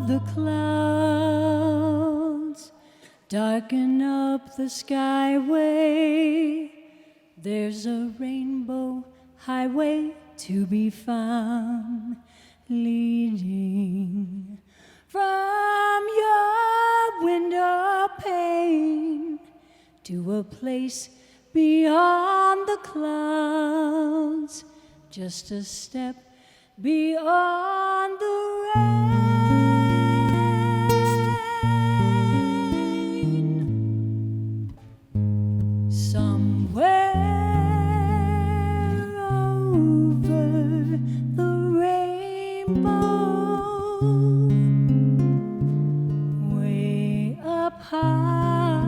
the clouds darken up the skyway. There's a rainbow highway to be found, leading from your window pane to a place beyond the clouds, just a step beyond the rain. Somewhere over the rainbow, way up high,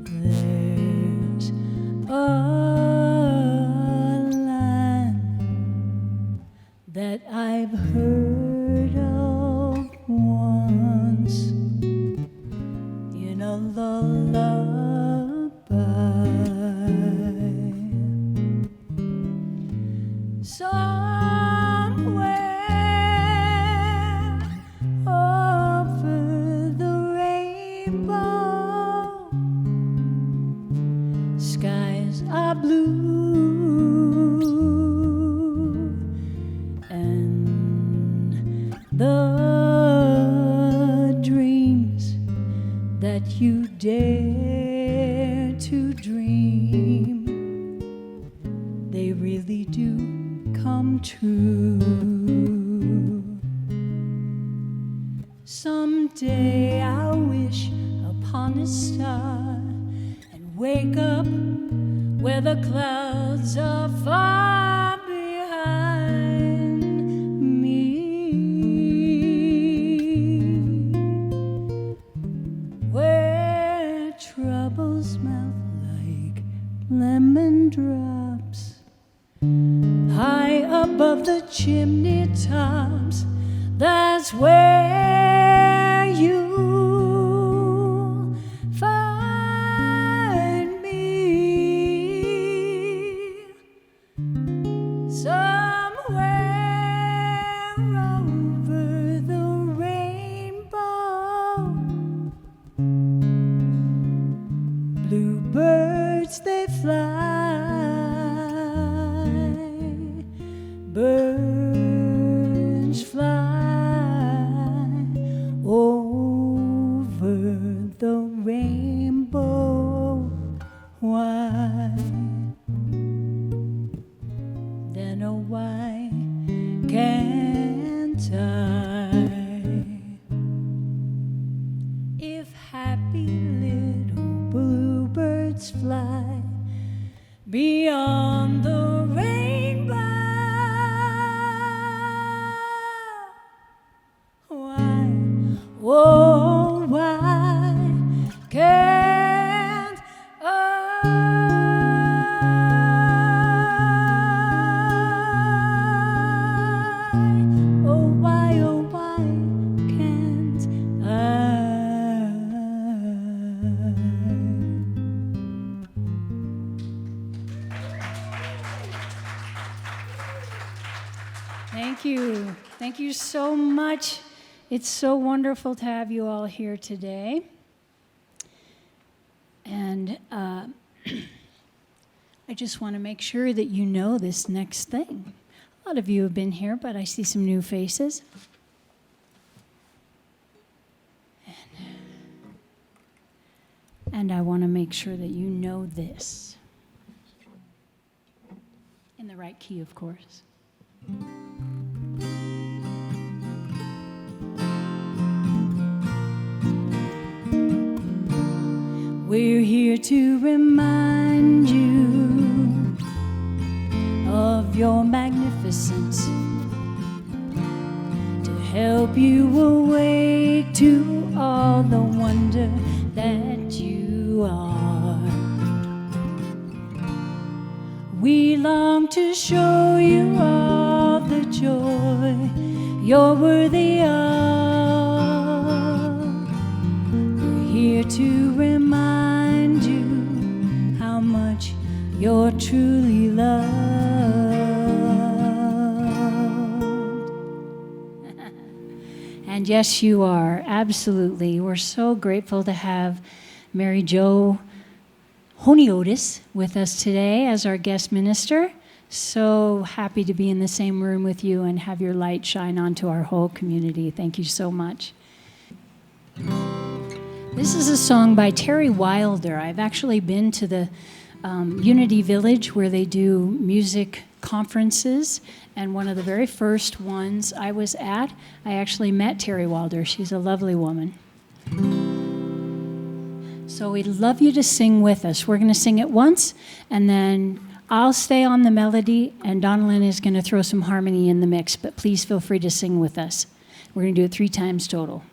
there's a that I've heard of once in a lullaby. Somewhere over the rainbow, skies are blue. The dreams that you dare to dream, they really do come true. Someday I'll wish upon a star and wake up where the clouds are far behind me, where troubles melt like lemon drops high above the chimney tops. That's where you find me. Somewhere over the rainbow, bluebirds they fly, birds fly over the rainbow. Why? Then oh, why can't I? If happy little bluebirds fly beyond the rainbow, why, oh, why can't I? Oh, why can't I? Thank you. Thank you so much. It's so wonderful to have you all here today. And I just want to make sure that you know this next thing. A lot of you have been here, but I see some new faces. And I want to make sure that you know this. In the right key, of course. We're here to remind you of your magnificence, to help you awake to all the wonder that you are. We long to show you all the joy you're worthy of. We're here to remind you how much you're truly loved. And yes, you are. Absolutely. We're so grateful to have Mary Jo Honiotis with us today as our guest minister. So happy to be in the same room with you and have your light shine onto our whole community. Thank you so much. This is a song by Terry Wilder. I've actually been to the Unity Village where they do music conferences, and one of the very first ones I was at, I actually met Terry Wilder. She's a lovely woman. So we'd love you to sing with us. We're going to sing it once, and then I'll stay on the melody, and Donalyn is going to throw some harmony in the mix, but please feel free to sing with us. We're going to do it 3 times total.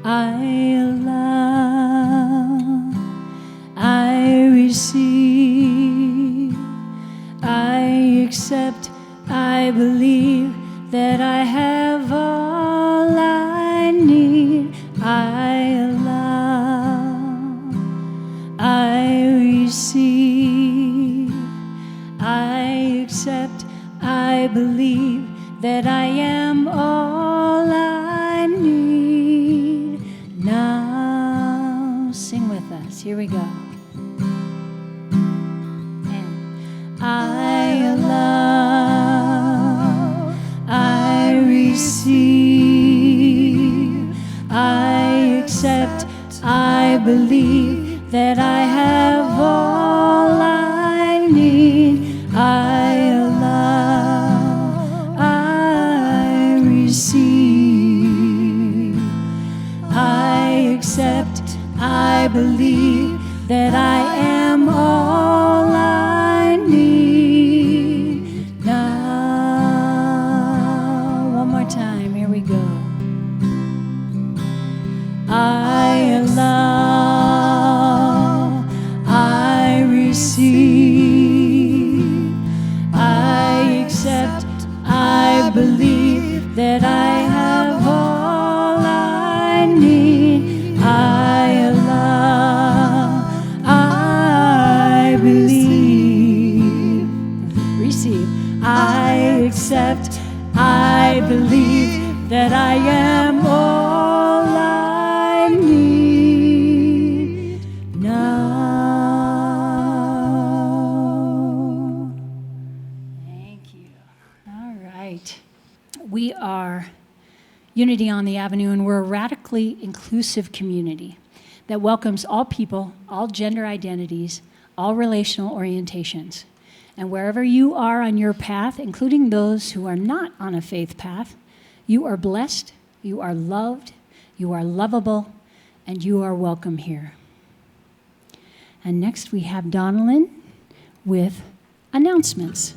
I allow, I receive, I accept, I believe that I have all I need. I allow, I receive, I accept, I believe that I am all I need. Now sing with us. Here we go. And I allow, I receive, I accept, I believe that I have all I need. I allow, I receive, I accept, I believe that I am all I need. Now, one more time, here we go. I allow, I receive, I accept, I believe that I have all I need. I allow, I believe, receive, I accept, I believe that I am all I need now. Thank you. All right. We are Unity on the Avenue, and we're a radically inclusive community that welcomes all people, all gender identities, all relational orientations. And wherever you are on your path, including those who are not on a faith path, you are blessed, you are loved, you are lovable, and you are welcome here. And next we have Donalyn with announcements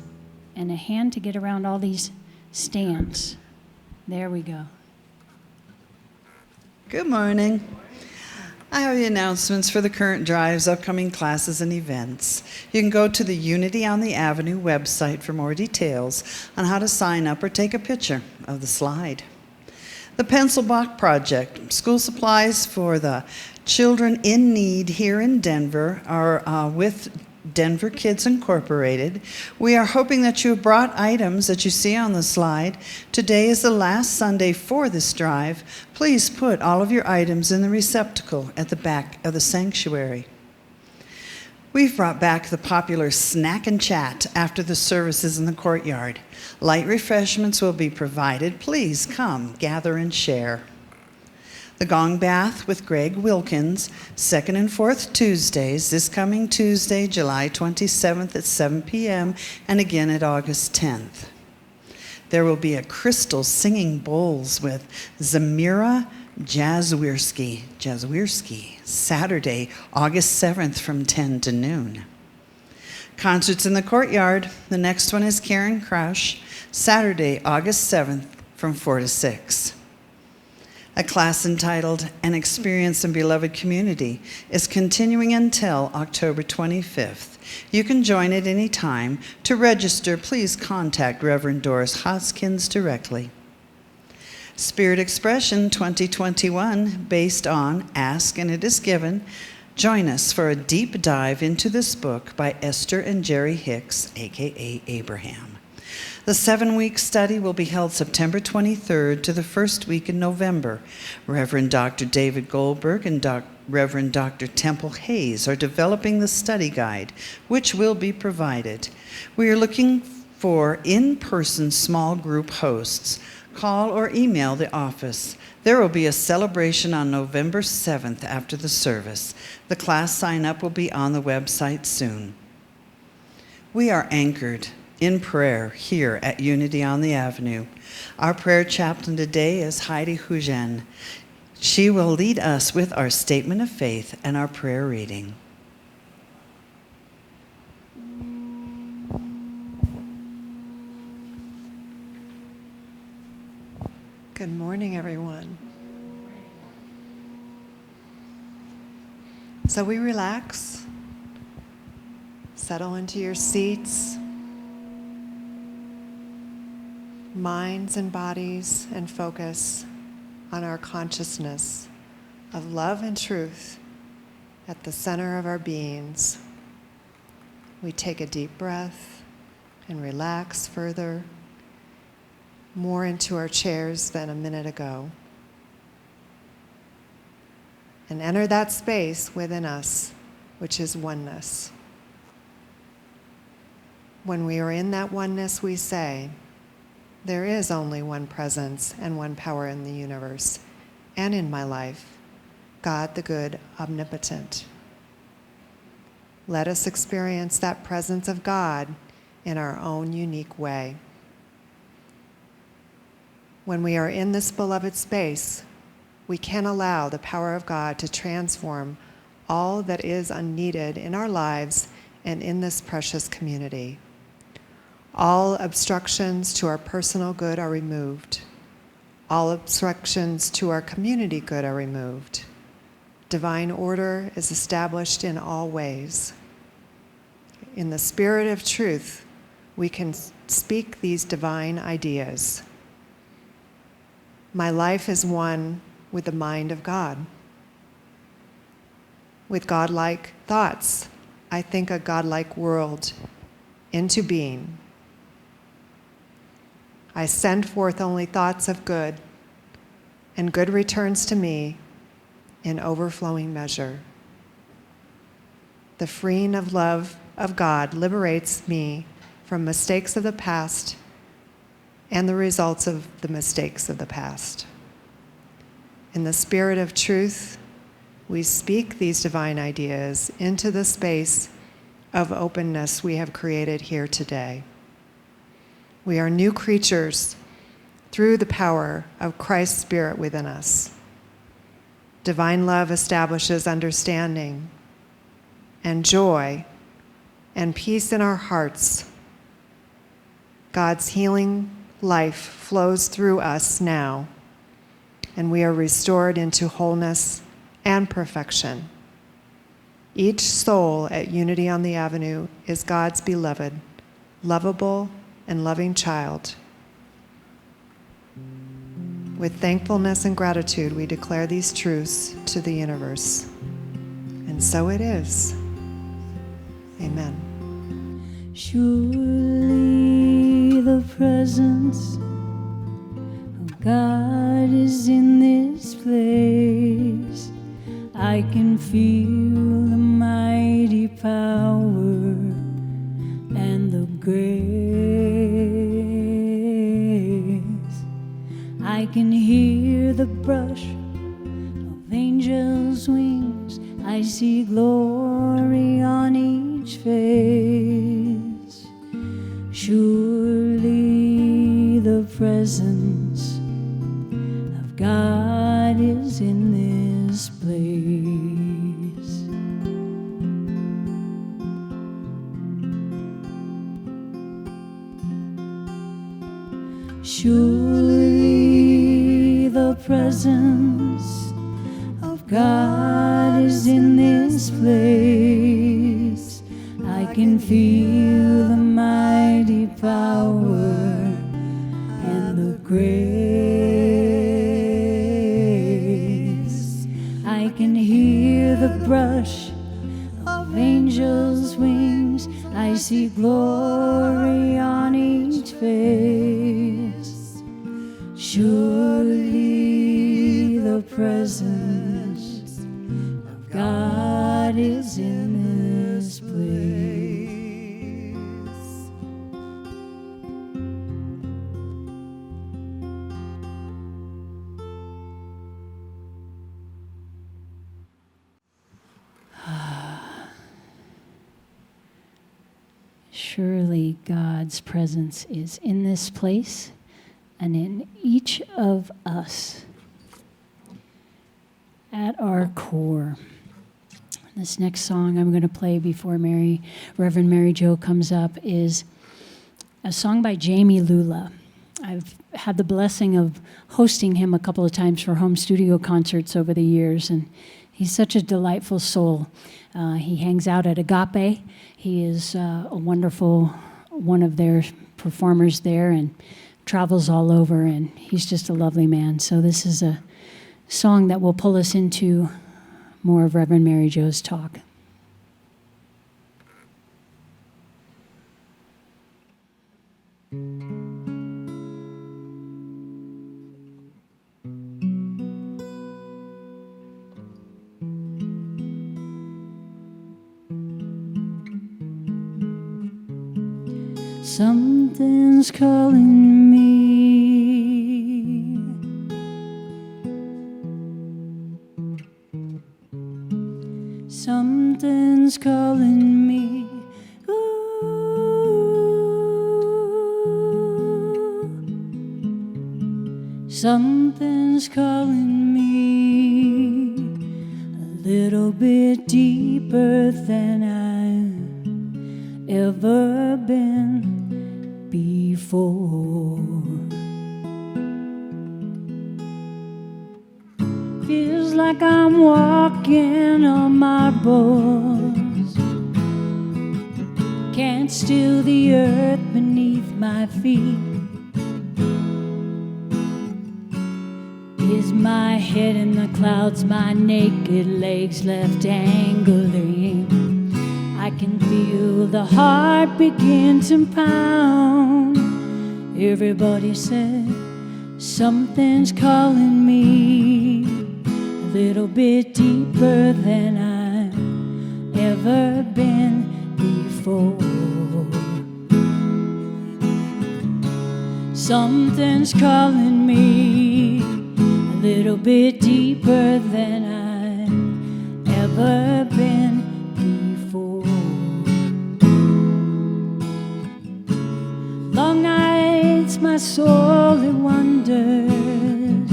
and a hand to get around all these stands. There we go. Good morning. I have the announcements for the current drives, upcoming classes, and events. You can go to the Unity on the Avenue website for more details on how to sign up or take a picture of the slide. The Pencil Box Project, school supplies for the children in need here in Denver are with Denver Kids Incorporated. We are hoping that you have brought items that you see on the slide. Today is the last Sunday for this drive. Please put all of your items in the receptacle at the back of the sanctuary. We've brought back the popular snack and chat after the services in the courtyard. Light refreshments will be provided. Please come, gather, and share. The Gong Bath with Greg Wilkins, 2nd and 4th Tuesdays, this coming Tuesday, July 27th at 7 p.m., and again at August 10th. There will be a crystal singing bowls with Zamira Jazwierski, Saturday, August 7th from 10 to noon. Concerts in the courtyard. The next one is Karen Crouch, Saturday, August 7th from 4 to 6. A class entitled An Experienced and Beloved Community is continuing until October 25th. You can join at any time. To register, please contact Reverend Doris Hoskins directly. Spirit Expression 2021, based on Ask and It Is Given. Join us for a deep dive into this book by Esther and Jerry Hicks, aka Abraham. The 7-week study will be held September 23rd to the first week in November. Reverend Dr. David Goldberg and Reverend Dr. Temple Hayes are developing the study guide, which will be provided. We are looking for in-person small group hosts. Call or email the office. There will be a celebration on November 7th after the service. The class sign-up will be on the website soon. We are anchored in prayer here at Unity on the Avenue. Our prayer chaplain today is Heidi Hujen. She will lead us with our statement of faith and our prayer reading. Good morning, everyone. So we relax, settle into your seats, minds and bodies, and focus on our consciousness of love and truth at the center of our beings. We take a deep breath and relax further, more into our chairs than a minute ago, and enter that space within us, which is oneness. When we are in that oneness, we say, there is only one presence and one power in the universe and in my life, God the good, omnipotent. Let us experience that presence of God in our own unique way. When we are in this beloved space, we can allow the power of God to transform all that is unneeded in our lives and in this precious community. All obstructions to our personal good are removed. All obstructions to our community good are removed. Divine order is established in all ways. In the spirit of truth, we can speak these divine ideas. My life is one with the mind of God. With godlike thoughts, I think a godlike world into being. I send forth only thoughts of good, and good returns to me in overflowing measure. The freeing of love of God liberates me from mistakes of the past and the results of the mistakes of the past. In the spirit of truth, we speak these divine ideas into the space of openness we have created here today. We are new creatures through the power of Christ's Spirit within us. Divine love establishes understanding and joy and peace in our hearts. God's healing life flows through us now, and we are restored into wholeness and perfection. Each soul at Unity on the Avenue is God's beloved, lovable, and loving child. With thankfulness and gratitude, we declare these truths to the universe. And so it is. Amen. Surely the presence of God is in this place. I can feel the mighty power and the grace. I can hear the brush of angels' wings. I see glory on each face. Surely the presence of God is in this place. Surely the presence of God is in this place. I can feel the mighty power and the grace. see glory on each face. Surely the presence of God is in this place. Surely God's presence is in this place and in each of us at our core. This next song I'm going to play before Reverend Mary Jo comes up is a song by Jamie Lula. I've had the blessing of hosting him a couple of times for home studio concerts over the years, and he's such a delightful soul. He hangs out at Agape. He is a wonderful one of their performers there and travels all over, and he's just a lovely man. So this is a song that will pull us into more of Reverend Mary Jo's talk. Something's calling me. Something's calling me. Ooh. Something's calling me a little bit deeper than I've ever been before. Feels like I'm walking on marbles. Can't steal the earth beneath my feet. Is my head in the clouds, my naked legs left dangling? I can feel the heart begin to pound. Everybody said something's calling me a little bit deeper than I've ever been before. Something's calling me a little bit deeper than I've ever been before. Long nights my soul it wanders,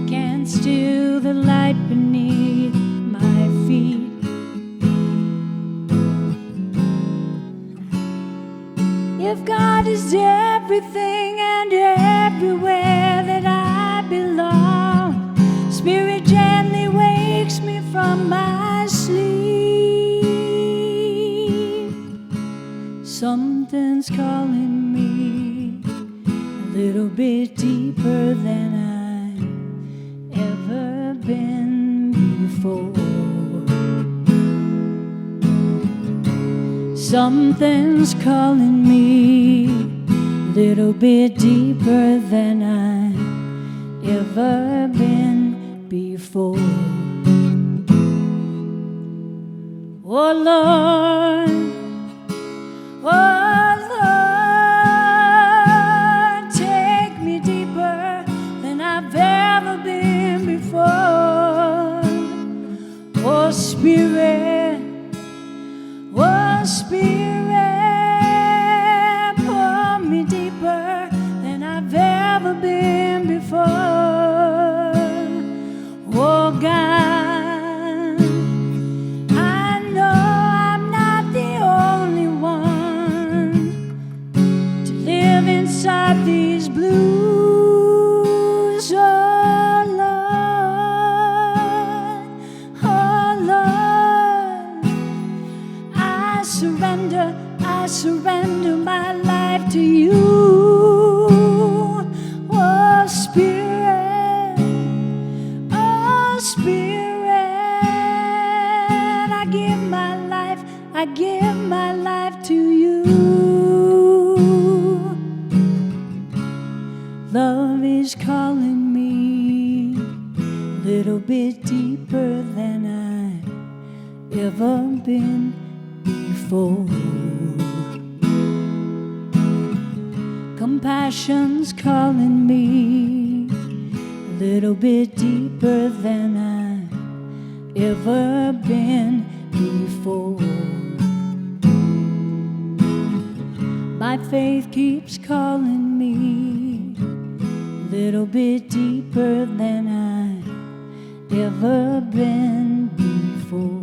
can't steal the light beneath my feet. If God is everything and everywhere that I belong, Spirit gently wakes me from my sleep. Something's calling me a little bit deeper than I've ever been before. Something's calling me a little bit deeper than I've ever been before. Oh Lord, oh Lord, take me deeper than I've ever been before. Oh Spirit, oh Spirit, pull me deeper than I've ever been before. Oh God, I know I'm not the only one to live inside these blues. Oh Lord, oh Lord, I surrender my life to you. Oh Spirit, oh Spirit, I give my life, I give my little bit deeper than I've ever been before. Compassion's calling me a little bit deeper than I've ever been before. My faith keeps calling me a little bit deeper than I've ever been before.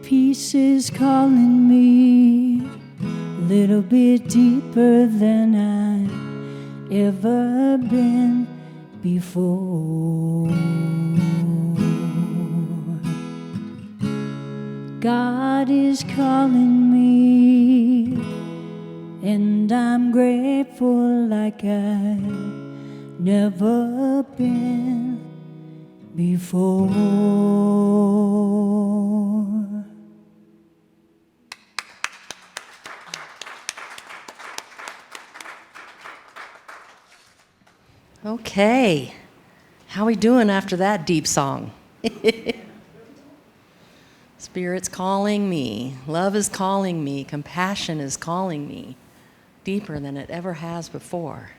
Peace is calling me a little bit deeper than I've ever been before. God is calling me, and I'm grateful like I've never been before. Okay, how we doing after that deep song? Spirit's calling me, love is calling me, compassion is calling me deeper than it ever has before.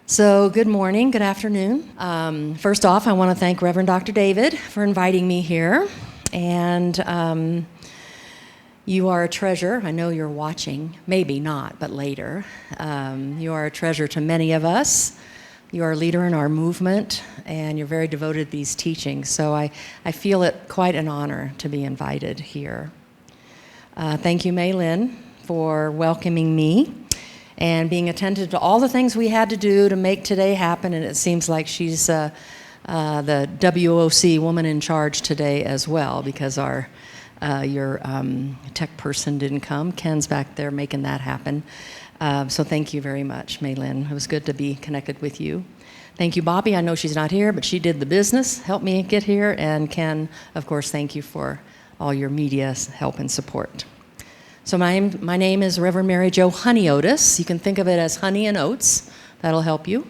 So good morning, good afternoon. First off, I want to thank Reverend Dr. David for inviting me here. And you are a treasure. I know you're watching, maybe not, but later. You are a treasure to many of us. You are a leader in our movement, and you're very devoted to these teachings. So I feel it quite an honor to be invited here. Thank you, Mei Lin, for welcoming me and being attentive to all the things we had to do to make today happen. And it seems like she's the WOC woman in charge today as well, because your tech person didn't come. Ken's back there making that happen. So thank you very much, Mei Lin. It was good to be connected with you. Thank you, Bobby. I know she's not here, but she did the business, helped me get here. And Ken, of course, thank you for all your media help and support. So my name is Reverend Mary Jo Honey Otis. You can think of it as honey and oats. That'll help you.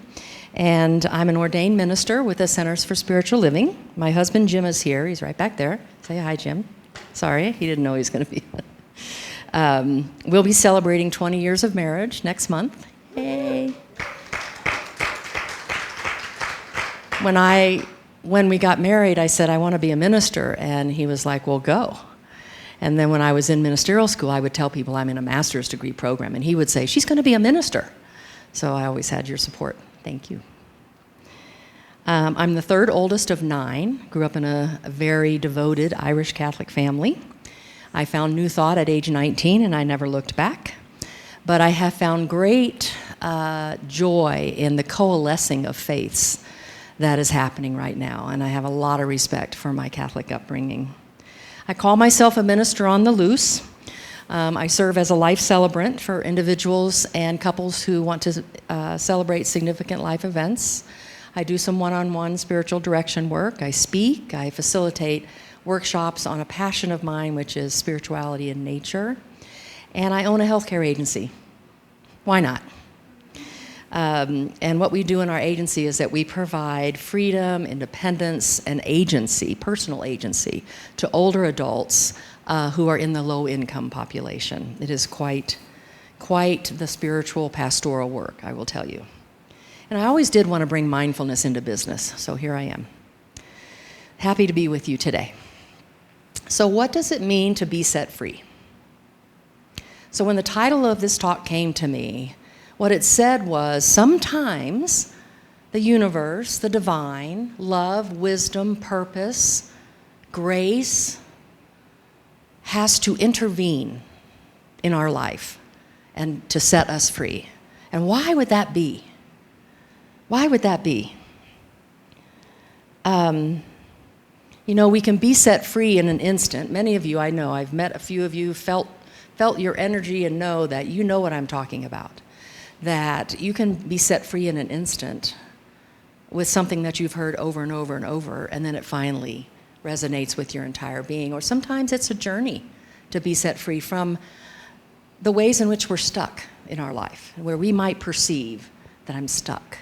And I'm an ordained minister with the Centers for Spiritual Living. My husband, Jim, is here. He's right back there. Say hi, Jim. Sorry, he didn't know he was going to be. We'll be celebrating 20 years of marriage next month. Yay. When we got married, I said, I want to be a minister. And he was like, well, go. And then when I was in ministerial school, I would tell people I'm in a master's degree program. And he would say, she's going to be a minister. So I always had your support. Thank you. I'm the third oldest of 9. Grew up in a very devoted Irish Catholic family. I found New Thought at age 19, and I never looked back. But I have found great joy in the coalescing of faiths that is happening right now, and I have a lot of respect for my Catholic upbringing. I call myself a minister on the loose. I serve as a life celebrant for individuals and couples who want to celebrate significant life events. I do some one-on-one spiritual direction work. I speak. I facilitate workshops on a passion of mine, which is spirituality and nature. And I own a healthcare agency. Why not? And what we do in our agency is that we provide freedom, independence, and agency, personal agency, to older adults who are in the low-income population. It is quite the spiritual pastoral work, I will tell you. And I always did want to bring mindfulness into business, so here I am. Happy to be with you today. So what does it mean to be set free? So when the title of this talk came to me, what it said was, sometimes the universe, the divine, love, wisdom, purpose, grace, has to intervene in our life and to set us free. And why would that be? Why would that be? We can be set free in an instant. Many of you, I know, I've met a few of you, felt your energy and know that you know what I'm talking about. That you can be set free in an instant with something that you've heard over and over and over, and then it finally resonates with your entire being. Or sometimes it's a journey to be set free from the ways in which we're stuck in our life, where we might perceive that I'm stuck.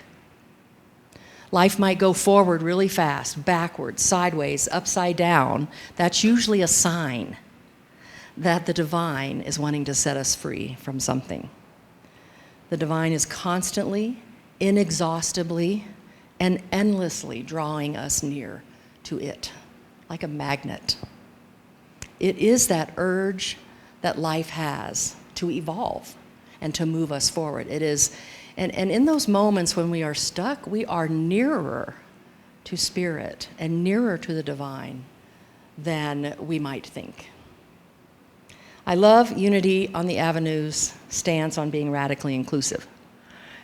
Life might go forward really fast, backwards, sideways, upside down. That's usually a sign that the divine is wanting to set us free from something. The divine is constantly, inexhaustibly, and endlessly drawing us near to it, like a magnet. It is that urge that life has to evolve and to move us forward. It is, and in those moments when we are stuck, we are nearer to spirit and nearer to the divine than we might think. I love Unity on the Avenue's stance on being radically inclusive.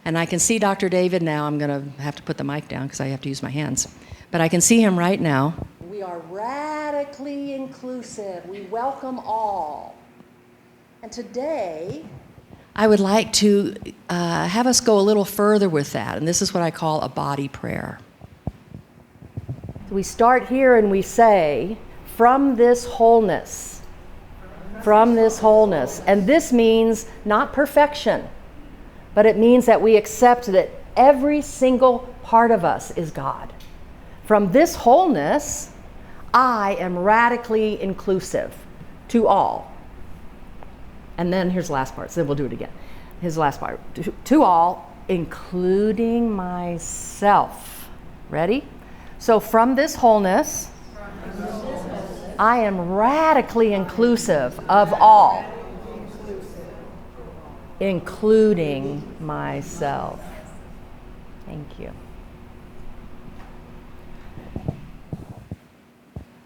And I can see Dr. David now. I'm going to have to put the mic down because I have to use my hands. But I can see him right now. We are radically inclusive. We welcome all. And today, I would like to have us go a little further with that. And this is what I call a body prayer. We start here and we say, from this wholeness. From this wholeness. And this means not perfection, but it means that we accept that every single part of us is God. From this wholeness, I am radically inclusive to all. And then here's the last part, so then we'll do it again. Here's the last part. To all, including myself. Ready? So from this wholeness, I am radically inclusive of all, including myself. Thank you.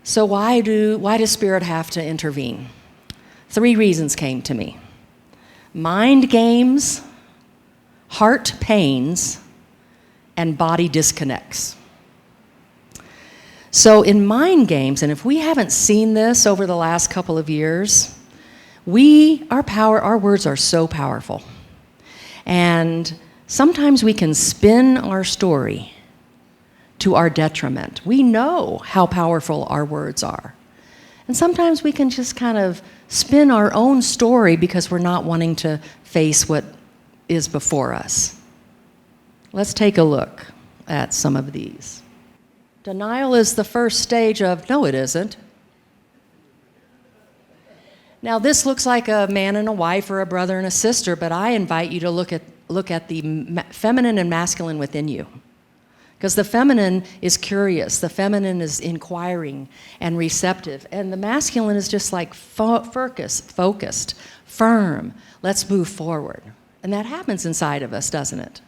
So why does Spirit have to intervene? 3 reasons came to me. Mind games, heart pains, and body disconnects. So in mind games, and if we haven't seen this over the last couple of years, our words are so powerful. And sometimes we can spin our story to our detriment. We know how powerful our words are. And sometimes we can just kind of spin our own story because we're not wanting to face what is before us. Let's take a look at some of these. Denial is the first stage of, no, it isn't. Now, this looks like a man and a wife or a brother and a sister, but I invite you to look at the feminine and masculine within you. Because the feminine is curious, the feminine is inquiring and receptive, and the masculine is just like focused, firm, let's move forward. And that happens inside of us, doesn't it?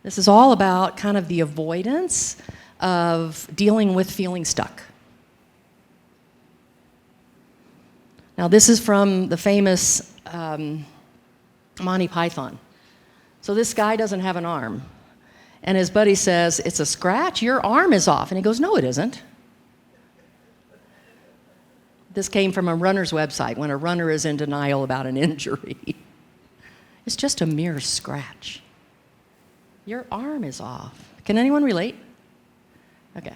This is all about kind of the avoidance of dealing with feeling stuck. Now, this is from the famous Monty Python. So this guy doesn't have an arm. And his buddy says, it's a scratch, your arm is off. And he goes, no, it isn't. This came from a runner's website when a runner is in denial about an injury. It's just a mere scratch. Your arm is off. Can anyone relate? Okay.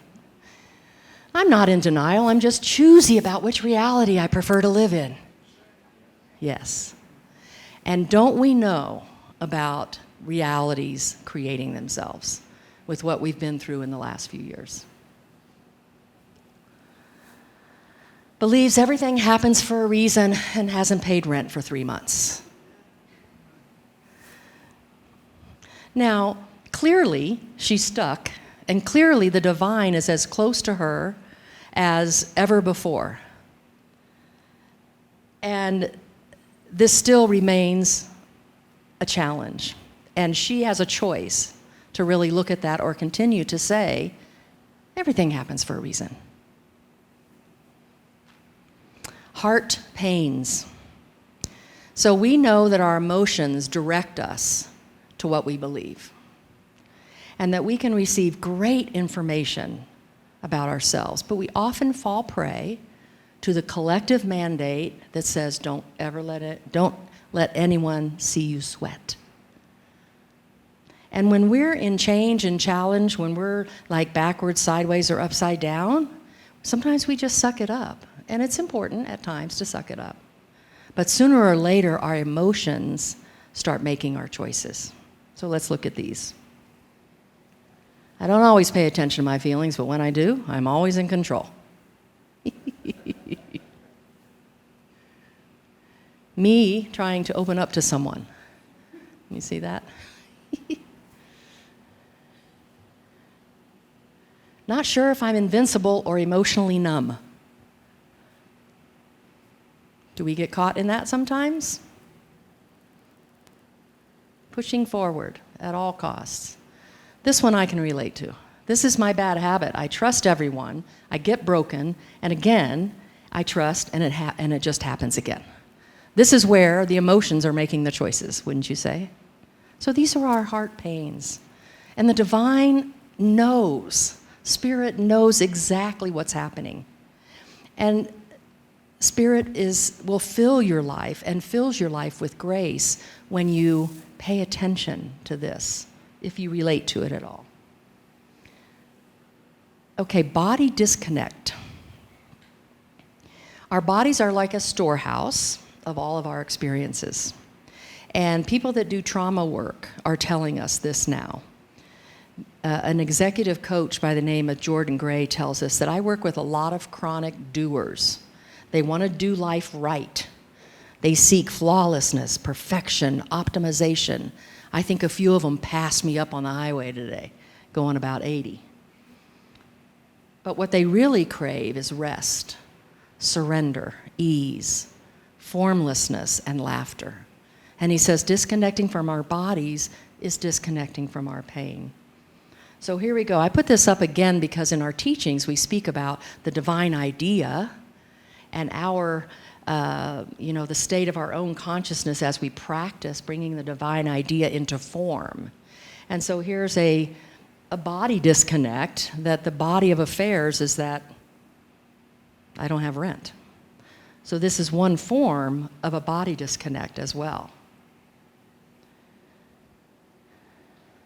I'm not in denial. I'm just choosy about which reality I prefer to live in. Yes. And don't we know about realities creating themselves with what we've been through in the last few years? Believes everything happens for a reason and hasn't paid rent for 3 months. Now, clearly, she's stuck, and clearly the divine is as close to her as ever before. And this still remains a challenge. And she has a choice to really look at that or continue to say, everything happens for a reason. Heart pains. So we know that our emotions direct us to what we believe, and that we can receive great information about ourselves, but we often fall prey to the collective mandate that says, don't let anyone see you sweat. And when we're in change and challenge, when we're like backwards, sideways, or upside down, sometimes we just suck it up. And it's important at times to suck it up. But sooner or later, our emotions start making our choices. So let's look at these. I don't always pay attention to my feelings, but when I do, I'm always in control. Me trying to open up to someone. You see that? Not sure if I'm invincible or emotionally numb. Do we get caught in that sometimes? Pushing forward at all costs. This one I can relate to. This is my bad habit. I trust everyone, I get broken, and again, I trust, and it just happens again. This is where the emotions are making the choices, wouldn't you say? So these are our heart pains. And the divine knows, Spirit knows exactly what's happening. And Spirit will fill your life and fills your life with grace when you pay attention to this, if you relate to it at all. Okay, body disconnect. Our bodies are like a storehouse of all of our experiences. And people that do trauma work are telling us this now. An executive coach by the name of Jordan Gray tells us that I work with a lot of chronic doers. They want to do life right. They seek flawlessness, perfection, optimization. I think a few of them passed me up on the highway today, going about 80. But what they really crave is rest, surrender, ease, formlessness, and laughter. And he says disconnecting from our bodies is disconnecting from our pain. So here we go. I put this up again because in our teachings we speak about the divine idea and our, the state of our own consciousness as we practice bringing the divine idea into form. And so here's a body disconnect, that the body of affairs is that I don't have rent. So this is one form of a body disconnect as well.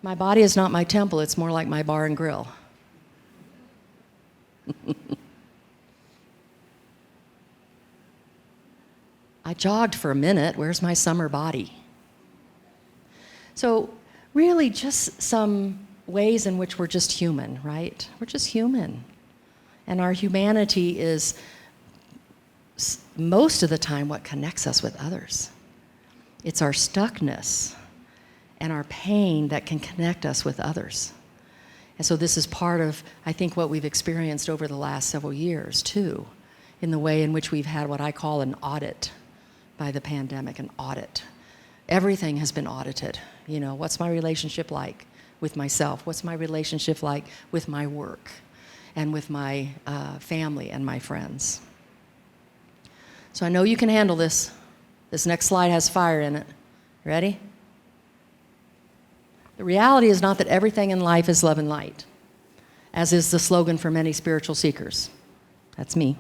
My body is not my temple, it's more like my bar and grill. I jogged for a minute, where's my summer body? So really just some ways in which we're just human, right? We're just human. And our humanity is most of the time what connects us with others. It's our stuckness and our pain that can connect us with others. And so this is part of, I think, what we've experienced over the last several years, too, in the way in which we've had what I call an audit by the pandemic, an audit. Everything has been audited. You know, what's my relationship like with myself? What's my relationship like with my work and with my family and my friends? So I know you can handle this. This next slide has fire in it. Ready? The reality is not that everything in life is love and light, as is the slogan for many spiritual seekers. That's me.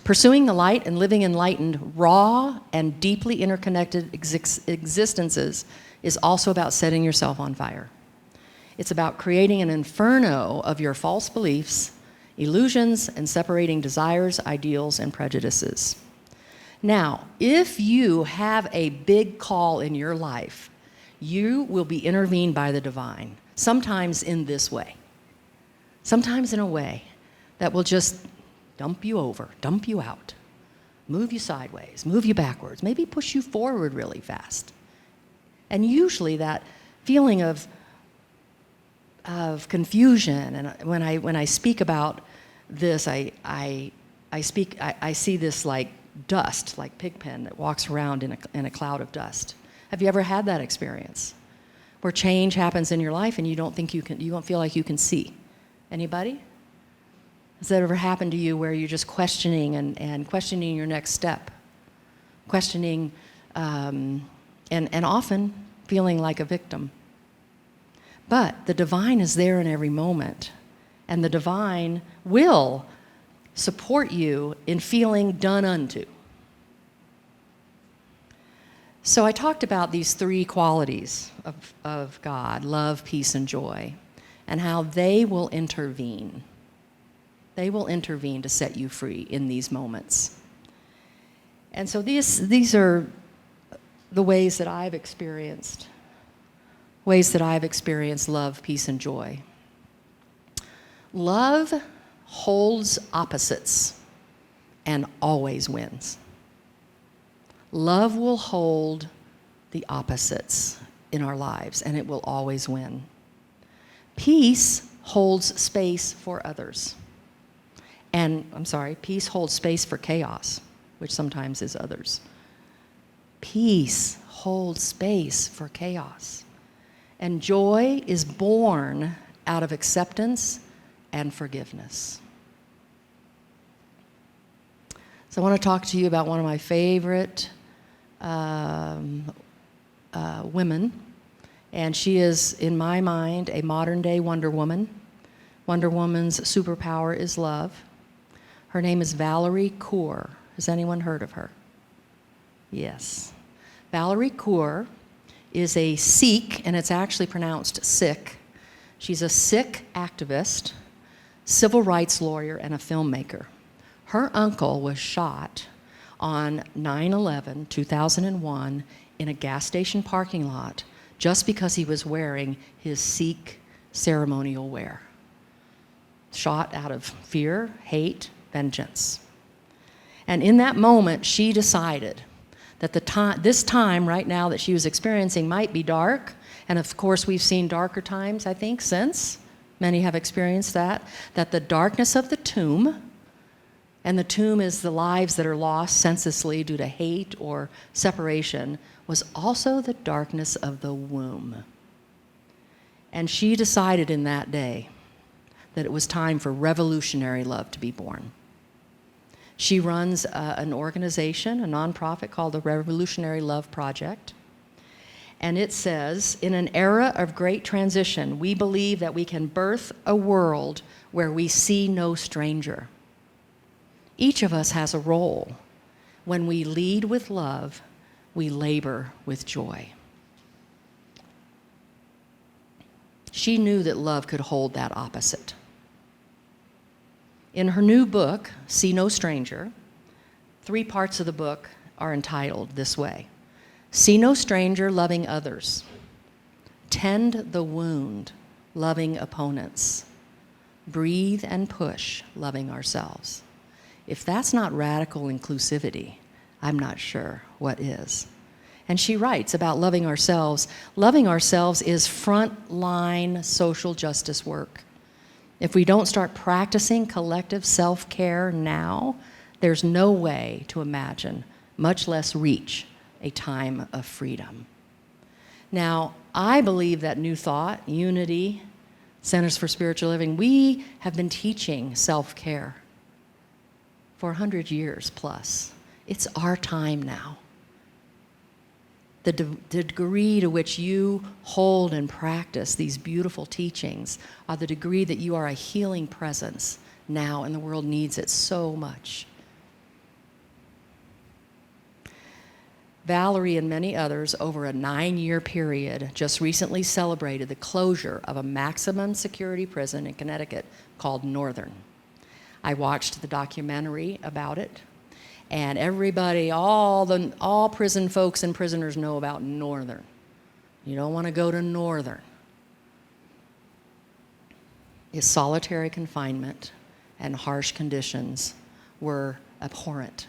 Pursuing the light and living enlightened, raw, and deeply interconnected existences is also about setting yourself on fire. It's about creating an inferno of your false beliefs, illusions, and separating desires, ideals, and prejudices. Now, if you have a big call in your life, you will be intervened by the divine, sometimes in this way, sometimes in a way that will just dump you over, dump you out, move you sideways, move you backwards, maybe push you forward really fast. And usually that feeling of confusion, and when I speak about this, I see this like dust, like Pigpen that walks around in a cloud of dust. Have you ever had that experience where change happens in your life and you don't feel like you can see? Anybody? Has that ever happened to you where you're just questioning and questioning your next step? Questioning and often feeling like a victim. But the divine is there in every moment, and the divine will support you in feeling done unto. So I talked about these three qualities of God, love, peace, and joy, and how they will intervene. They will intervene to set you free in these moments. And so these are the ways that I've experienced love, peace, and joy. Love holds opposites and always wins. Love will hold the opposites in our lives, and it will always win. Peace holds space for others. Peace holds space for chaos, which sometimes is others. Peace holds space for chaos. And joy is born out of acceptance and forgiveness. So I want to talk to you about one of my favorite women, and she is, in my mind, a modern-day Wonder Woman. Wonder Woman's superpower is love. Her name is Valerie Kaur. Has anyone heard of her? Yes. Valerie Kaur is a Sikh, and it's actually pronounced Sikh. She's a Sikh activist, civil rights lawyer, and a filmmaker. Her uncle was shot on 9/11, 2001, in a gas station parking lot just because he was wearing his Sikh ceremonial wear. Shot out of fear, hate, vengeance. And in that moment, she decided that this time right now that she was experiencing might be dark. And of course, we've seen darker times, I think, since. Many have experienced that the darkness of the tomb, and the tomb is the lives that are lost senselessly due to hate or separation, was also the darkness of the womb. And she decided in that day that it was time for revolutionary love to be born. She runs an organization, a nonprofit called the Revolutionary Love Project. And it says, in an era of great transition, we believe that we can birth a world where we see no stranger. Each of us has a role. When we lead with love, we labor with joy. She knew that love could hold that opposite. In her new book, See No Stranger, 3 parts of the book are entitled this way: See no stranger, loving others. Tend the wound, loving opponents. Breathe and push, loving ourselves. If that's not radical inclusivity, I'm not sure what is. And she writes about loving ourselves. Loving ourselves is frontline social justice work. If we don't start practicing collective self-care now, there's no way to imagine, much less reach, a time of freedom. Now, I believe that New Thought, Unity, Centers for Spiritual Living, we have been teaching self-care for 100 years plus. It's our time now. The degree to which you hold and practice these beautiful teachings are the degree that you are a healing presence now, and the world needs it so much. Valerie and many others, over a 9-year period, just recently celebrated the closure of a maximum security prison in Connecticut called Northern. I watched the documentary about it, and everybody, all prison folks and prisoners know about Northern. You don't want to go to Northern. Its solitary confinement and harsh conditions were abhorrent.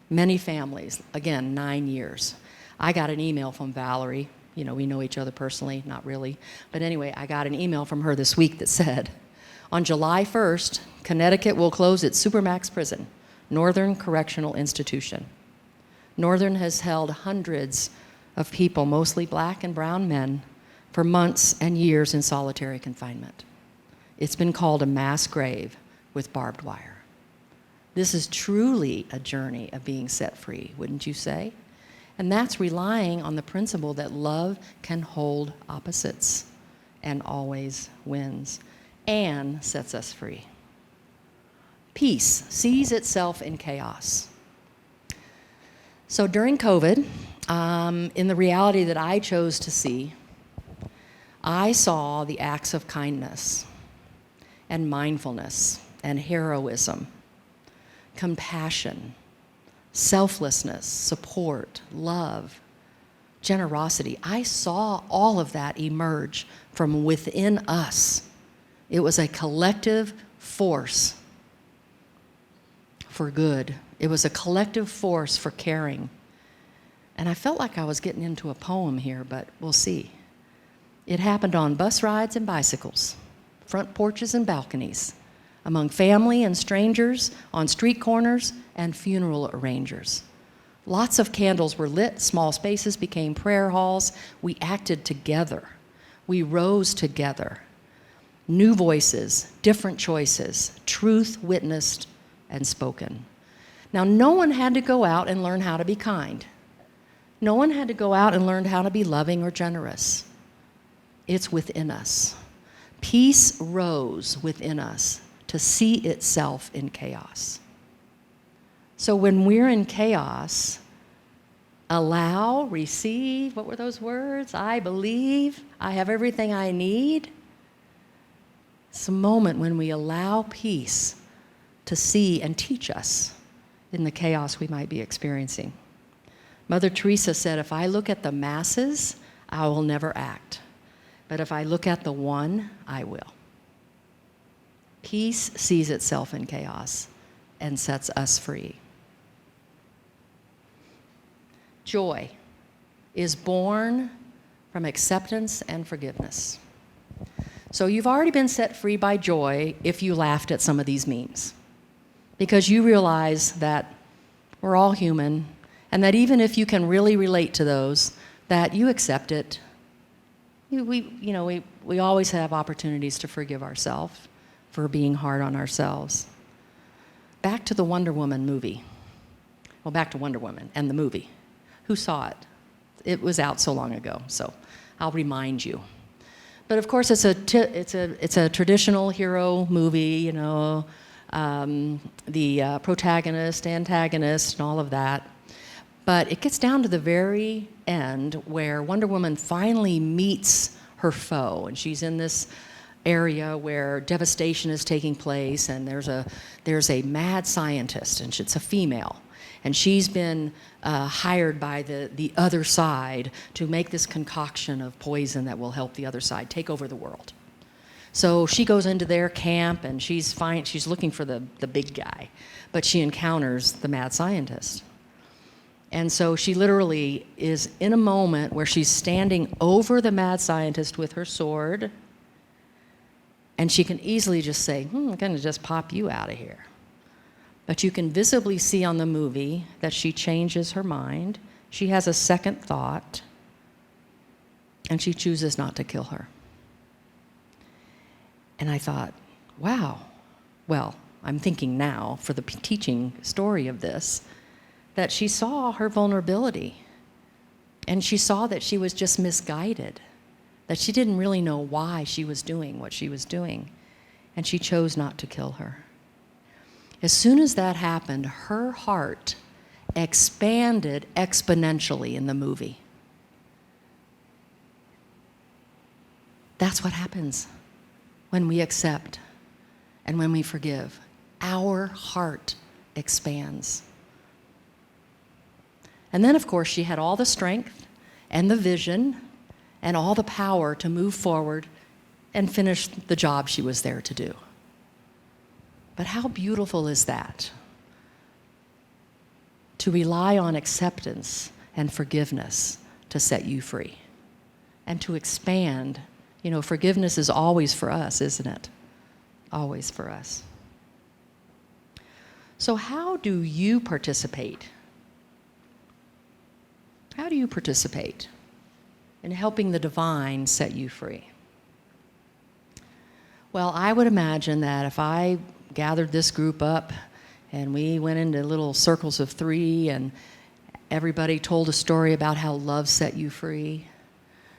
Many families, again, 9 years. I got an email from Valerie. You know, we know each other personally, not really. But anyway, I got an email from her this week that said, on July 1st, Connecticut will close its Supermax prison, Northern Correctional Institution. Northern has held hundreds of people, mostly black and brown men, for months and years in solitary confinement. It's been called a mass grave with barbed wire. This is truly a journey of being set free, wouldn't you say? And that's relying on the principle that love can hold opposites and always wins and sets us free. Peace sees itself in chaos. So during COVID, in the reality that I chose to see, I saw the acts of kindness and mindfulness and heroism, compassion, selflessness, support, love, generosity. I saw all of that emerge from within us. It was a collective force for good. It was a collective force for caring. And I felt like I was getting into a poem here, but we'll see. It happened on bus rides and bicycles, front porches and balconies, among family and strangers, on street corners and funeral arrangers. Lots of candles were lit, small spaces became prayer halls. We acted together. We rose together. New voices, different choices, truth witnessed and spoken. Now, no one had to go out and learn how to be kind. No one had to go out and learn how to be loving or generous. It's within us. Peace rose within us to see itself in chaos. So when we're in chaos, allow, receive, what were those words? I believe, I have everything I need. It's a moment when we allow peace to see and teach us in the chaos we might be experiencing. Mother Teresa said, if I look at the masses, I will never act. But if I look at the one, I will. Peace sees itself in chaos and sets us free. Joy is born from acceptance and forgiveness. So you've already been set free by joy if you laughed at some of these memes, because you realize that we're all human, and that even if you can really relate to those, that you accept it. We always have opportunities to forgive ourselves for being hard on ourselves. Back to the Wonder Woman movie. Well, back to Wonder Woman and the movie. Who saw it? It was out so long ago, so I'll remind you. But of course, it's a traditional hero movie, the protagonist, antagonist, and all of that. But it gets down to the very end where Wonder Woman finally meets her foe, and she's in this area where devastation is taking place, and there's a mad scientist, and it's a female, and she's been hired by the other side to make this concoction of poison that will help the other side take over the world. So she goes into their camp, and she's looking for the big guy, but she encounters the mad scientist. And so she literally is in a moment where she's standing over the mad scientist with her sword, and she can easily just say, I'm going to just pop you out of here. But you can visibly see on the movie that she changes her mind. She has a second thought, and she chooses not to kill her. And I thought, wow. Well, I'm thinking now, for the teaching story of this, that she saw her vulnerability, and she saw that she was just misguided, that she didn't really know why she was doing what she was doing, and she chose not to kill her. As soon as that happened, her heart expanded exponentially in the movie. That's what happens when we accept and when we forgive. Our heart expands. And then, of course, she had all the strength and the vision and all the power to move forward and finish the job she was there to do. But how beautiful is that? To rely on acceptance and forgiveness to set you free and to expand. Forgiveness is always for us, isn't it? Always for us. So how do you participate? How do you participate in helping the divine set you free? Well, I would imagine that if I gathered this group up and we went into little circles of 3 and everybody told a story about how love set you free,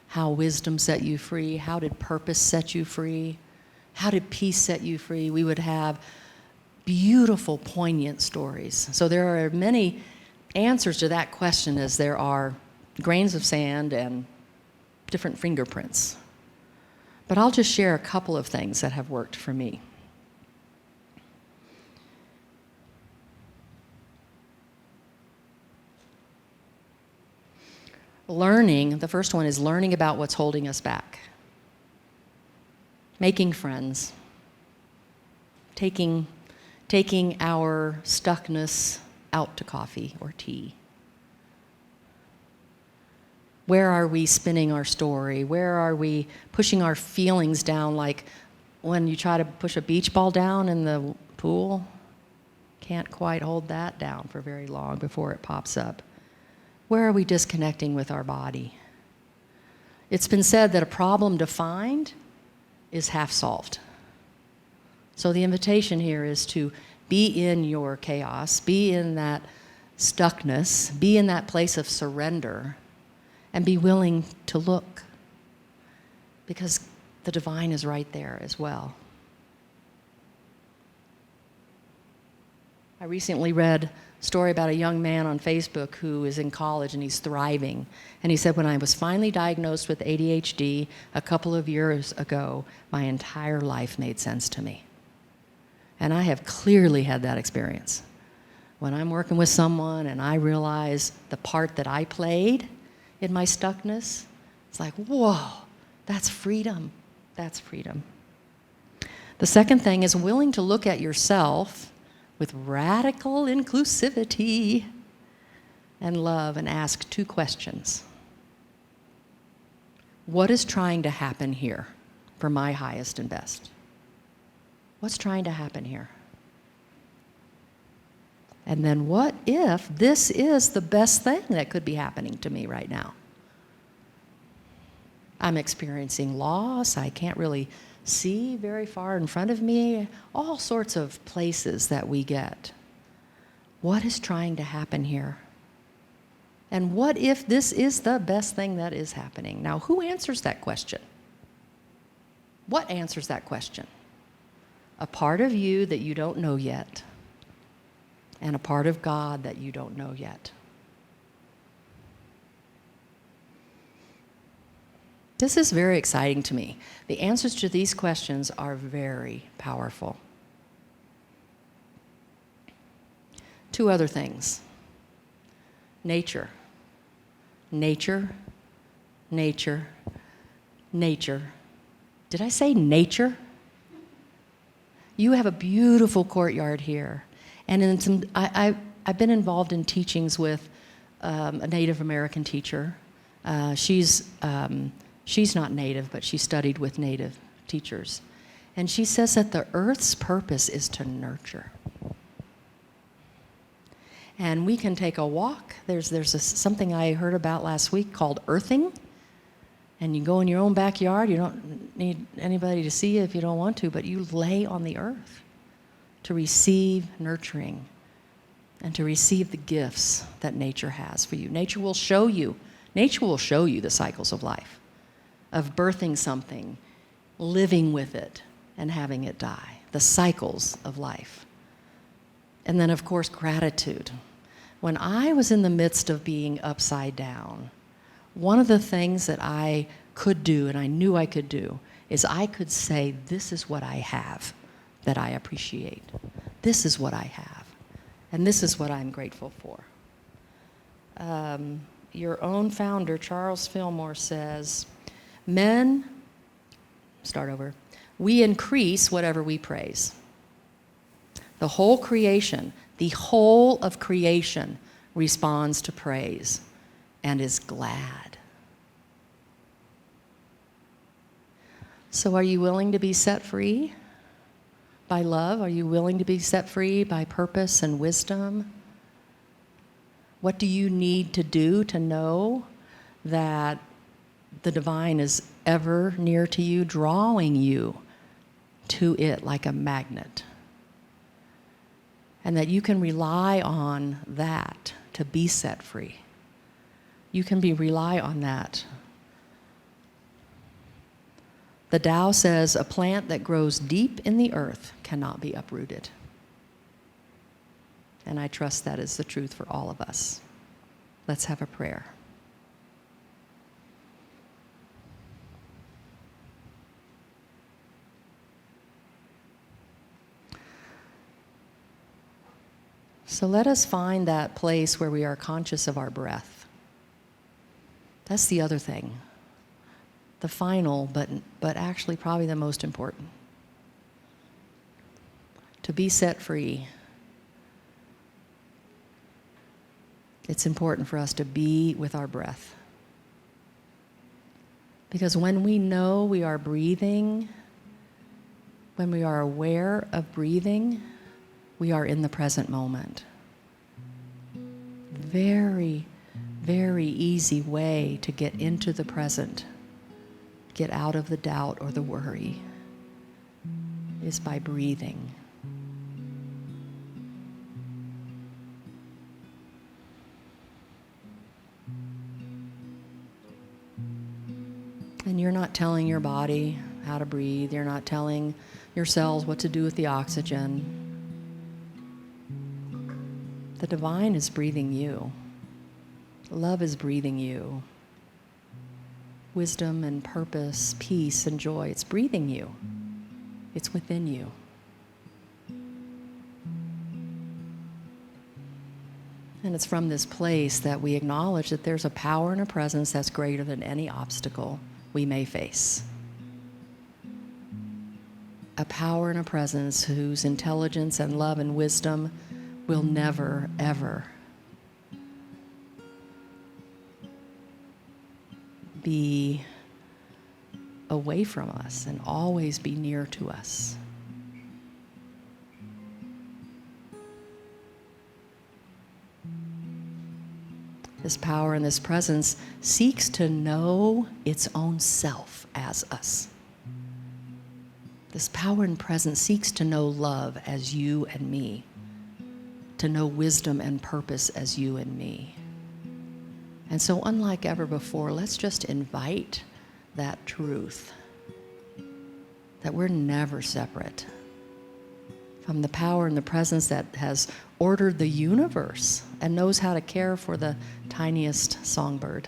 how wisdom set you free, how did purpose set you free, how did peace set you free, we would have beautiful, poignant stories. So there are many answers to that question as there are grains of sand and different fingerprints. But I'll just share a couple of things that have worked for me. Learning, the first one is learning about what's holding us back. Making friends. Taking our stuckness out to coffee or tea. Where are we spinning our story? Where are we pushing our feelings down, like when you try to push a beach ball down in the pool? Can't quite hold that down for very long before it pops up. Where are we disconnecting with our body? It's been said that a problem defined is half solved. So the invitation here is to be in your chaos, be in that stuckness, be in that place of surrender, and be willing to look, because the divine is right there as well. I recently read a story about a young man on Facebook who is in college and he's thriving. And he said, when I was finally diagnosed with ADHD a couple of years ago, my entire life made sense to me. And I have clearly had that experience. When I'm working with someone and I realize the part that I played in my stuckness, it's like, whoa, that's freedom. That's freedom. The second thing is willing to look at yourself with radical inclusivity and love and ask 2 questions. What is trying to happen here for my highest and best? What's trying to happen here? And then what if this is the best thing that could be happening to me right now? I'm experiencing loss. I can't really see very far in front of me. All sorts of places that we get. What is trying to happen here? And what if this is the best thing that is happening? Now, who answers that question? What answers that question? A part of you that you don't know yet, and a part of God that you don't know yet. This is very exciting to me. The answers to these questions are very powerful. 2 other things. Nature. Nature. Nature. Nature. Did I say nature? You have a beautiful courtyard here. And I've been involved in teachings with a Native American teacher. She's not Native, but she studied with Native teachers. And she says that the earth's purpose is to nurture. And we can take a walk. There's something I heard about last week called earthing. And you go in your own backyard. You don't need anybody to see you if you don't want to, but you lay on the earth to receive nurturing and to receive the gifts that nature has for you. Nature will show you the cycles of life, of birthing something, living with it, and having it die, the cycles of life. And then, of course, gratitude. When I was in the midst of being upside down, one of the things that I could do, and I knew I could do, is I could say, this is what I have that I appreciate. This is what I have. And this is what I'm grateful for. Your own founder, Charles Fillmore, says, we increase whatever we praise. The whole of creation responds to praise and is glad. So are you willing to be set free by love? Are you willing to be set free by purpose and wisdom? What do you need to do to know that the divine is ever near to you, drawing you to it like a magnet? And that you can rely on that to be set free. You can rely on that. The Tao says a plant that grows deep in the earth cannot be uprooted. And I trust that is the truth for all of us. Let's have a prayer. So let us find that place where we are conscious of our breath. That's the other thing. The final, but actually probably the most important. To be set free. It's important for us to be with our breath. Because when we know we are breathing, when we are aware of breathing, we are in the present moment. Very, very easy way to get into the present, get out of the doubt or the worry, is by breathing. And you're not telling your body how to breathe. You're not telling your cells what to do with the oxygen. The divine is breathing you. Love is breathing you. Wisdom and purpose, peace and joy, it's breathing you. It's within you. And it's from this place that we acknowledge that there's a power and a presence that's greater than any obstacle we may face. A power and a presence whose intelligence and love and wisdom will never, ever be away from us and always be near to us. This power and this presence seeks to know its own self as us. This power and presence seeks to know love as you and me, to know wisdom and purpose as you and me. And so, unlike ever before, let's just invite that truth that we're never separate from the power and the presence that has ordered the universe and knows how to care for the tiniest songbird.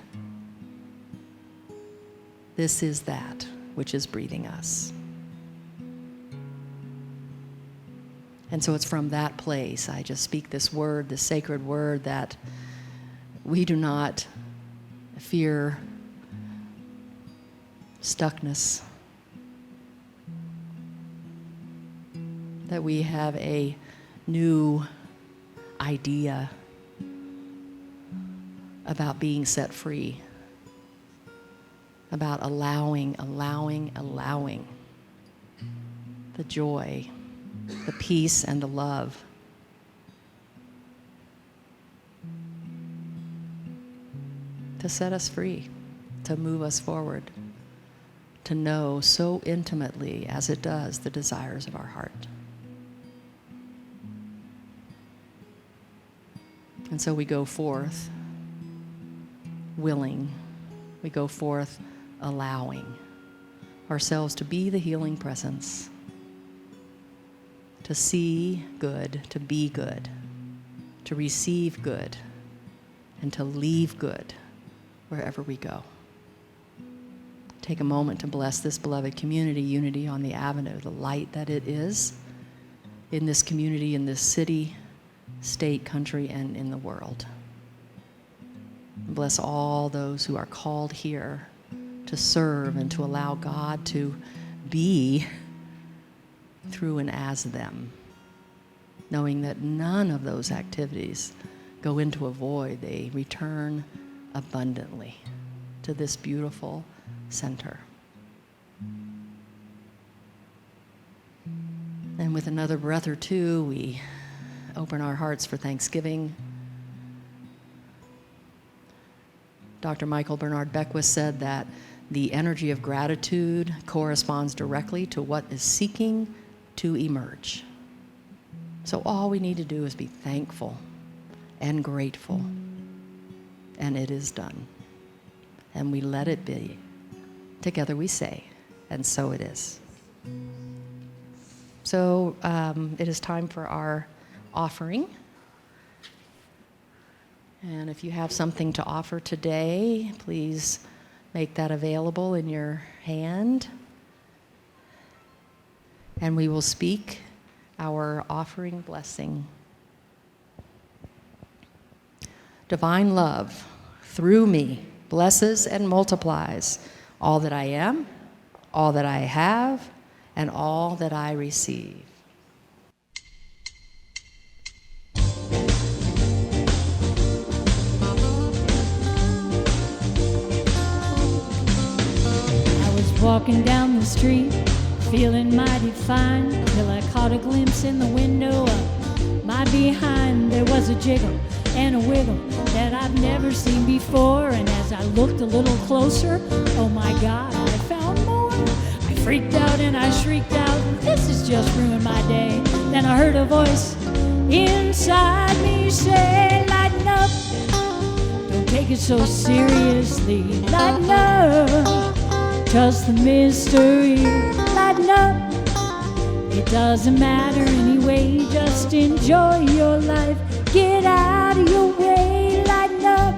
This is that which is breathing us. And so it's from that place I just speak this word, this sacred word, that we do not fear stuckness, that we have a new idea about being set free, about allowing the joy, the peace, and the love to set us free, to move us forward, to know so intimately as it does the desires of our heart. And so we go forth willing, we go forth allowing ourselves to be the healing presence, to see good, to be good, to receive good, and to leave good wherever we go. Take a moment to bless this beloved community, Unity on the Avenue, the light that it is in this community, in this city, state, country, and in the world. Bless all those who are called here to serve and to allow God to be through and as them, knowing that none of those activities go into a void. They return abundantly to this beautiful center. And with another breath or two, we open our hearts for Thanksgiving. Dr. Michael Bernard Beckwith said that the energy of gratitude corresponds directly to what is seeking to emerge. So all we need to do is be thankful and grateful, and it is done. And we let it be. Together we say, and so it is. So it is time for our offering. And if you have something to offer today, please make that available in your hand. And we will speak our offering blessing. Divine love, through me, blesses and multiplies all that I am, all that I have, and all that I receive. I was walking down the street, feeling mighty fine, till I caught a glimpse in the window of my behind. There was a jiggle and a wiggle that I've never seen before, and as I looked a little closer, oh my God, I found more. I freaked out and I shrieked out, this has just ruined my day. Then I heard a voice inside me say, lighten up, don't take it so seriously, lighten up. Trust the mystery, lighten up. It doesn't matter anyway, just enjoy your life. Get out of your way, lighten up.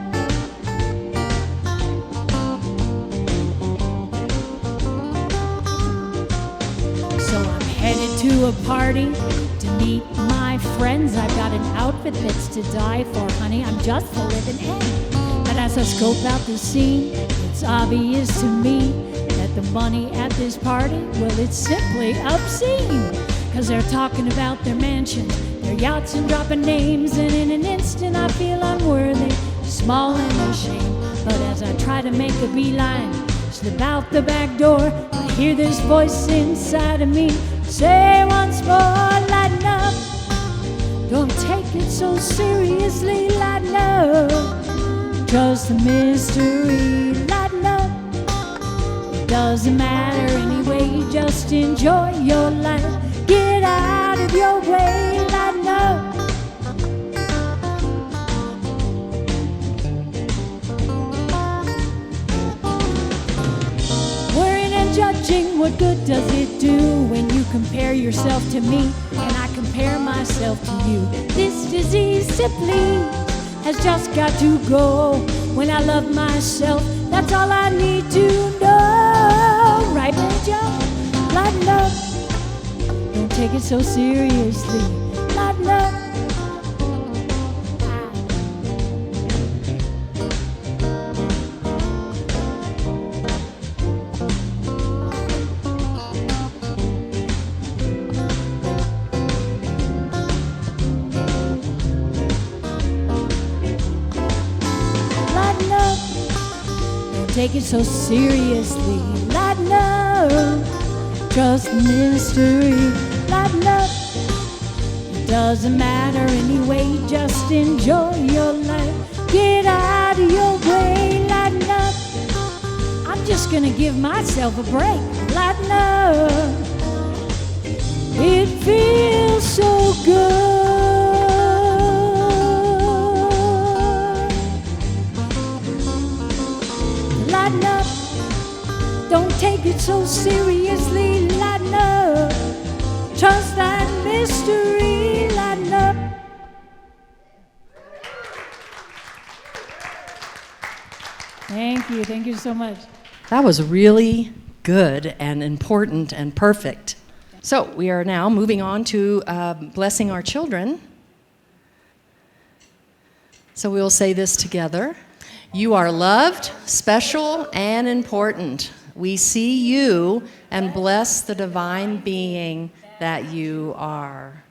So I'm headed to a party to meet my friends. I've got an outfit that's to die for, honey, I'm just a living end. But as I scope out the scene, it's obvious to me that the money at this party, well, it's simply obscene. 'Cause they're talking about their mansions, their yachts, and dropping names. And in an instant I feel unworthy, small and ashamed. But as I try to make a beeline, slip out the back door, I hear this voice inside of me say once more, lighten up. Don't take it so seriously, lighten up. Trust the mystery, lighten up. It doesn't matter anyway, just enjoy your life. Get out of your way, lighten up. Worrying and judging, what good does it do when you compare yourself to me and I compare myself to you? This disease simply has just got to go. When I love myself, that's all I need to know. Right, Mary Jo? Lighten up. Don't take it so seriously. Lighten up. Lighten up. Don't take it so seriously. Lighten up. Trust the mystery, lighten up. It doesn't matter anyway, just enjoy your life. Get out of your way, lighten up. I'm just gonna give myself a break, lighten up. It feels so good. Lighten up. Don't take it so seriously, lighten up. Trust that mystery, lighten up. Thank you so much. That was really good and important and perfect. So we are now moving on to blessing our children. So we will say this together. You are loved, special, and important. We see you and bless the divine being that you are.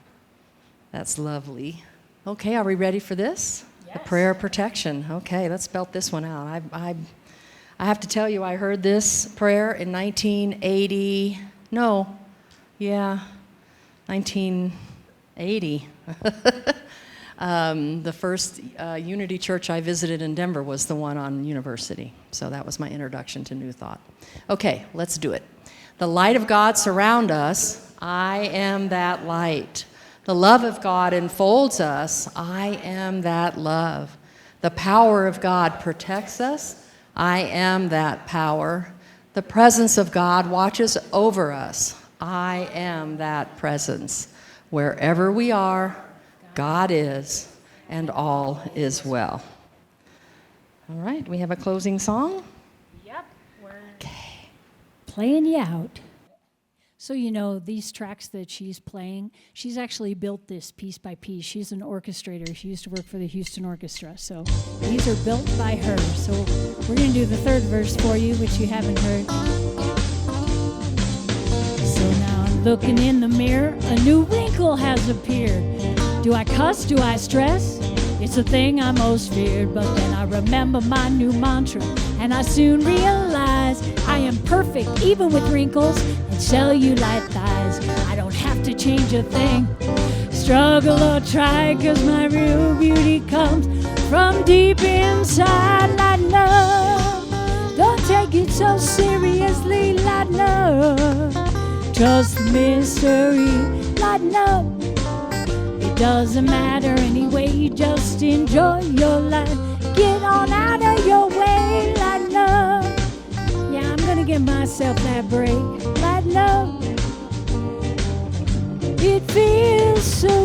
That's lovely. Okay, are we ready for this? Yes. The prayer of protection. Okay, let's belt this one out. I have to tell you, I heard this prayer in 1980. The first Unity Church I visited in Denver was the one on University. So that was my introduction to New Thought. Okay, let's do it. The light of God surround us. I am that light. The love of God enfolds us. I am that love. The power of God protects us. I am that power. The presence of God watches over us. I am that presence. Wherever we are, God is, and all is well. All right, we have a closing song? Yep, we're playing you out. So, these tracks that she's playing, she's actually built this piece by piece. She's an orchestrator. She used to work for the Houston Orchestra. So these are built by her. So we're going to do the third verse for you, which you haven't heard. So now I'm looking in the mirror. A new wrinkle has appeared. Do I cuss? Do I stress? It's the thing I most feared. But then I remember my new mantra, and I soon realize I am perfect, even with wrinkles and cellulite thighs. I don't have to change a thing, struggle or try, 'cause my real beauty comes from deep inside. Lighten up, don't take it so seriously. Lighten up, trust the mystery. Lighten up, it doesn't matter anyway, just enjoy your life. Get on out of your way. Lighten up, yeah, I'm gonna give myself that break. Lighten up, it feels so